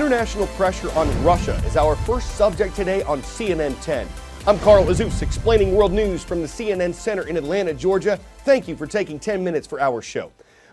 International pressure on Russia is our first subject today on CNN 10. I'm Cral Azuz, explaining world news from the CNN Center in Atlanta, Georgia. Thank you for taking 10 minutes for our show.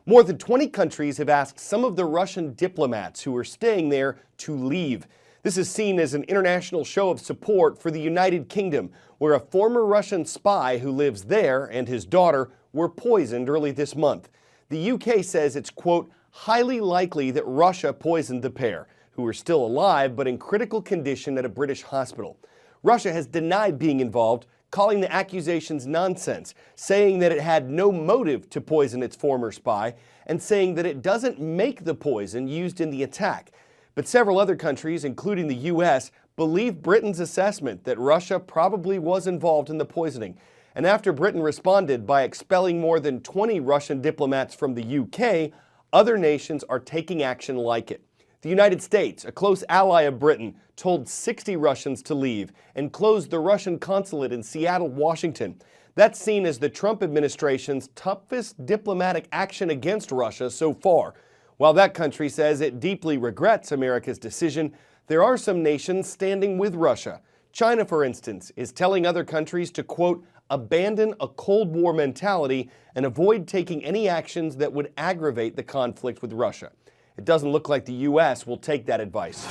More than 20 countries have asked some of the Russian diplomats who are staying there to leave. This is seen as an international show of support for the United Kingdom, where a former Russian spy who lives there and his daughter were poisoned early this month. The UK says it's, quote, highly likely that Russia poisoned the pair, who are still alive but in critical condition at a British hospital. Russia has denied being involved, calling the accusations nonsense, saying that it had no motive to poison its former spy, and saying that it doesn't make the poison used in the attack. But several other countries, including the US, believe Britain's assessment that Russia probably was involved in the poisoning. And after Britain responded by expelling more than 20 Russian diplomats from the UK, other nations are taking action like it. The United States, a close ally of Britain, told 60 Russians to leave and closed the Russian consulate in Seattle, Washington. That's seen as the Trump administration's toughest diplomatic action against Russia so far. While that country says it deeply regrets America's decision, there are some nations standing with Russia. China, for instance, is telling other countries to, quote, abandon a Cold War mentality and avoid taking any actions that would aggravate the conflict with Russia. It doesn't look like the U.S. will take that advice.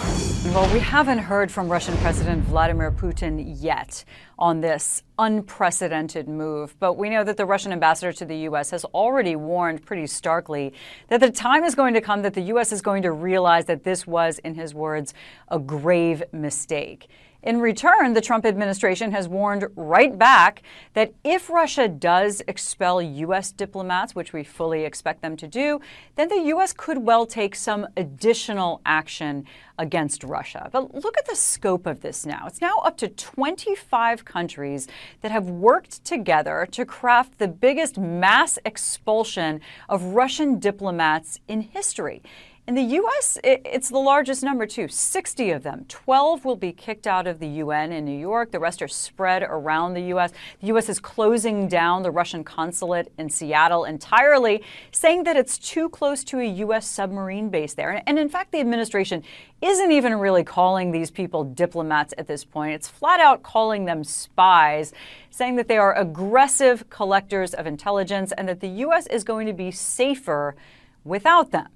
Well, we haven't heard from Russian President Vladimir Putin yet on this unprecedented move, but we know that the Russian ambassador to the U.S. has already warned pretty starkly that the time is going to come that the U.S. is going to realize that this was, in his words, a grave mistake. In return, the Trump administration has warned right back that if Russia does expel U.S. diplomats, which we fully expect them to do, then the U.S. could well take some additional action against Russia. But look at the scope of this now. It's now up to 25 countries that have worked together to craft the biggest mass expulsion of Russian diplomats in history. In the U.S., it's the largest number, too, 60 of them. 12 will be kicked out of the UN in New York. The rest are spread around the U.S. The U.S. is closing down the Russian consulate in Seattle entirely, saying that it's too close to a U.S. submarine base there. And in fact, the administration isn't even really calling these people diplomats at this point. It's flat out calling them spies, saying that they are aggressive collectors of intelligence and that the U.S. is going to be safer without them.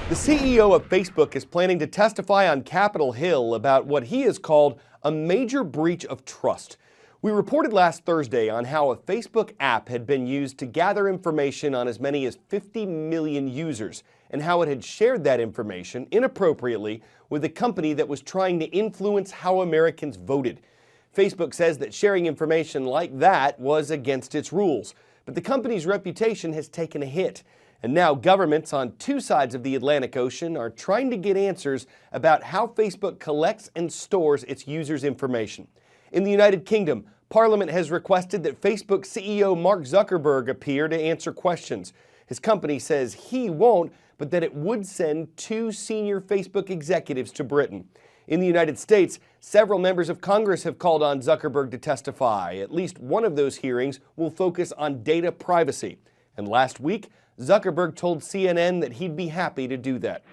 The CEO of Facebook is planning to testify on Capitol Hill about what he has called a major breach of trust. We reported last Thursday on how a Facebook app had been used to gather information on as many as 50 million users and how it had shared that information inappropriately with a company that was trying to influence how Americans voted. Facebook says that sharing information like that was against its rules, but the company's reputation has taken a hit. And now governments on two sides of the Atlantic Ocean are trying to get answers about how Facebook collects and stores its users' information. In the United Kingdom, Parliament has requested that Facebook CEO Mark Zuckerberg appear to answer questions. His company says he won't, but that it would send 2 senior Facebook executives to Britain. In the United States, several members of Congress have called on Zuckerberg to testify. At least one of those hearings will focus on data privacy. And last week, Zuckerberg told CNN that he'd be happy to do that.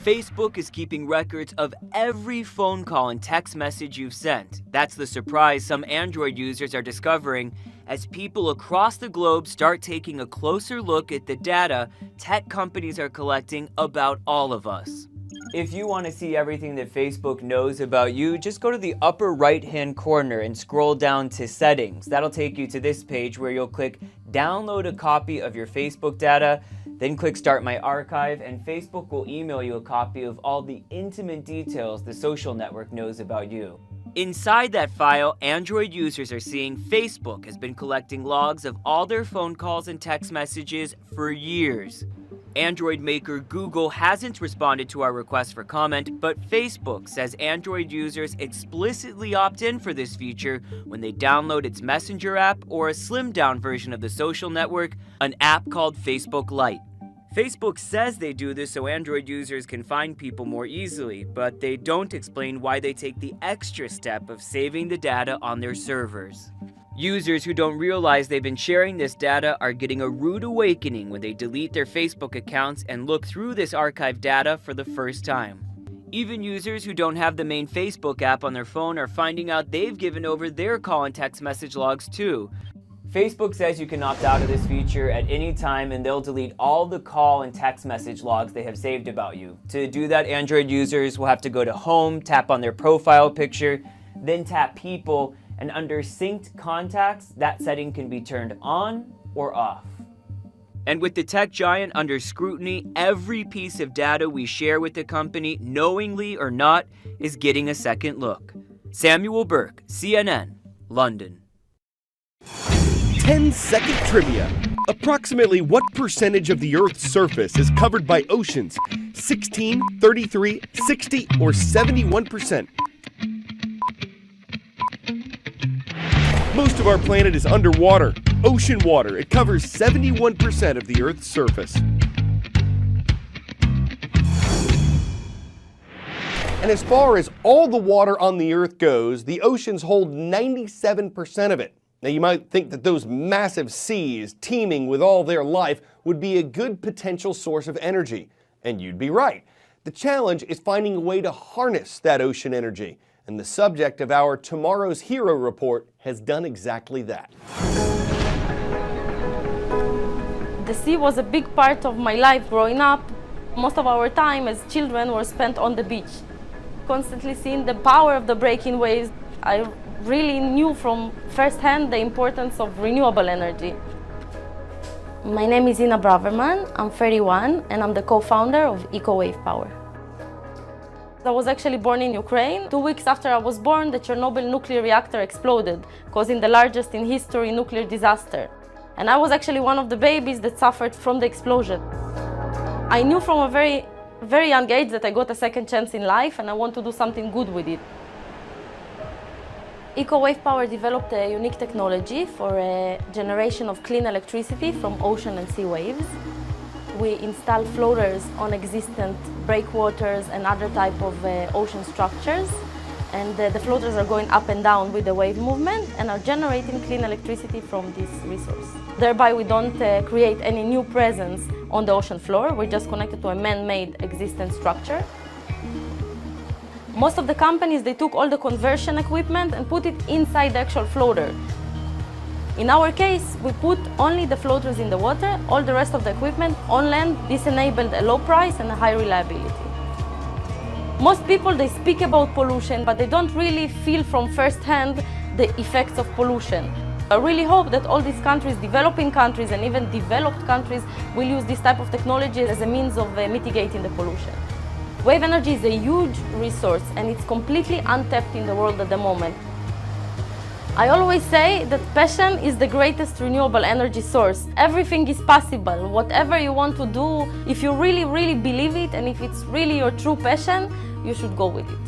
Facebook is keeping records of every phone call and text message you've sent. That's the surprise some Android users are discovering as people across the globe start taking a closer look at the data tech companies are collecting about all of us. If you want to see everything that Facebook knows about you, just go to the upper right-hand corner and scroll down to Settings. That'll take you to this page where you'll click Download a copy of your Facebook data, then click Start My Archive, and Facebook will email you a copy of all the intimate details the social network knows about you. Inside that file, Android users are seeing Facebook has been collecting logs of all their phone calls and text messages for years. Android maker Google hasn't responded to our request for comment, but Facebook says Android users explicitly opt in for this feature when they download its Messenger app or a slimmed-down version of the social network, an app called Facebook Lite. Facebook says they do this so Android users can find people more easily, but they don't explain why they take the extra step of saving the data on their servers. Users who don't realize they've been sharing this data are getting a rude awakening when they delete their Facebook accounts and look through this archived data for the first time. Even users who don't have the main Facebook app on their phone are finding out they've given over their call and text message logs too. Facebook says you can opt out of this feature at any time and they'll delete all the call and text message logs they have saved about you. To do that, Android users will have to go to Home, tap on their profile picture, then tap People, and under Synced Contacts, that setting can be turned on or off. And with the tech giant under scrutiny, every piece of data we share with the company, knowingly or not, is getting a second look. Samuel Burke, CNN, London. 10-second trivia. Approximately what percentage of the Earth's surface is covered by oceans? 16, 33, 60, or 71%? Most of our planet is underwater. Ocean water. It covers 71% of the Earth's surface. And as far as all the water on the Earth goes, the oceans hold 97% of it. Now you might think that those massive seas teeming with all their life would be a good potential source of energy. And you'd be right. The challenge is finding a way to harness that ocean energy. And the subject of our Tomorrow's Hero report has done exactly that. The sea was a big part of my life growing up. Most of our time as children were spent on the beach. Constantly seeing the power of the breaking waves, I really knew from firsthand the importance of renewable energy. My name is Ina Braverman, I'm 31 and I'm the co-founder of EcoWave Power. I was actually born in Ukraine. 2 weeks after I was born, the Chernobyl nuclear reactor exploded, causing the largest in history nuclear disaster. And I was actually one of the babies that suffered from the explosion. I knew from a very, very young age that I got a second chance in life and I want to do something good with it. EcoWave Power developed a unique technology for a generation of clean electricity from ocean and sea waves. We install floaters on existing breakwaters and other type of ocean structures. And the floaters are going up and down with the wave movement and are generating clean electricity from this resource. Thereby, we don't create any new presence on the ocean floor. We're just connected to a man-made existing structure. Most of the companies, they took all the conversion equipment and put it inside the actual floater. In our case, we put only the floaters in the water, all the rest of the equipment on land. This enabled a low price and a high reliability. Most people, they speak about pollution, but they don't really feel from first hand the effects of pollution. I really hope that all these countries, developing countries and even developed countries, will use this type of technology as a means of mitigating the pollution. Wave energy is a huge resource and it's completely untapped in the world at the moment. I always say that passion is the greatest renewable energy source. Everything is possible. Whatever you want to do, if you really, really believe it and if it's really your true passion, you should go with it.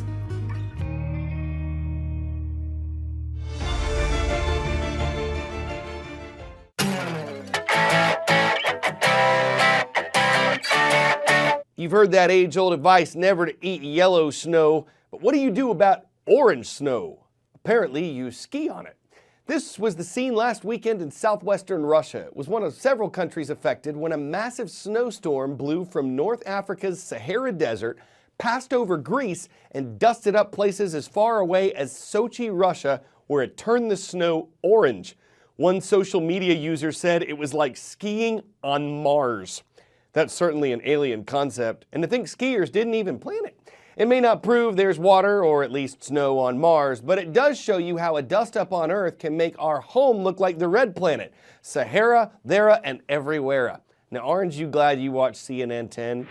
You've heard that age-old advice never to eat yellow snow, but what do you do about orange snow? Apparently, you ski on it. This was the scene last weekend in southwestern Russia. It was one of several countries affected when a massive snowstorm blew from North Africa's Sahara Desert, passed over Greece, and dusted up places as far away as Sochi, Russia, where it turned the snow orange. One social media user said it was like skiing on Mars. That's certainly an alien concept, and to think skiers didn't even plan it. It may not prove there's water or at least snow on Mars, but it does show you how a dust-up on Earth can make our home look like the red planet. Sahara, thera, and everywhere. Now, aren't you glad you watched CNN 10?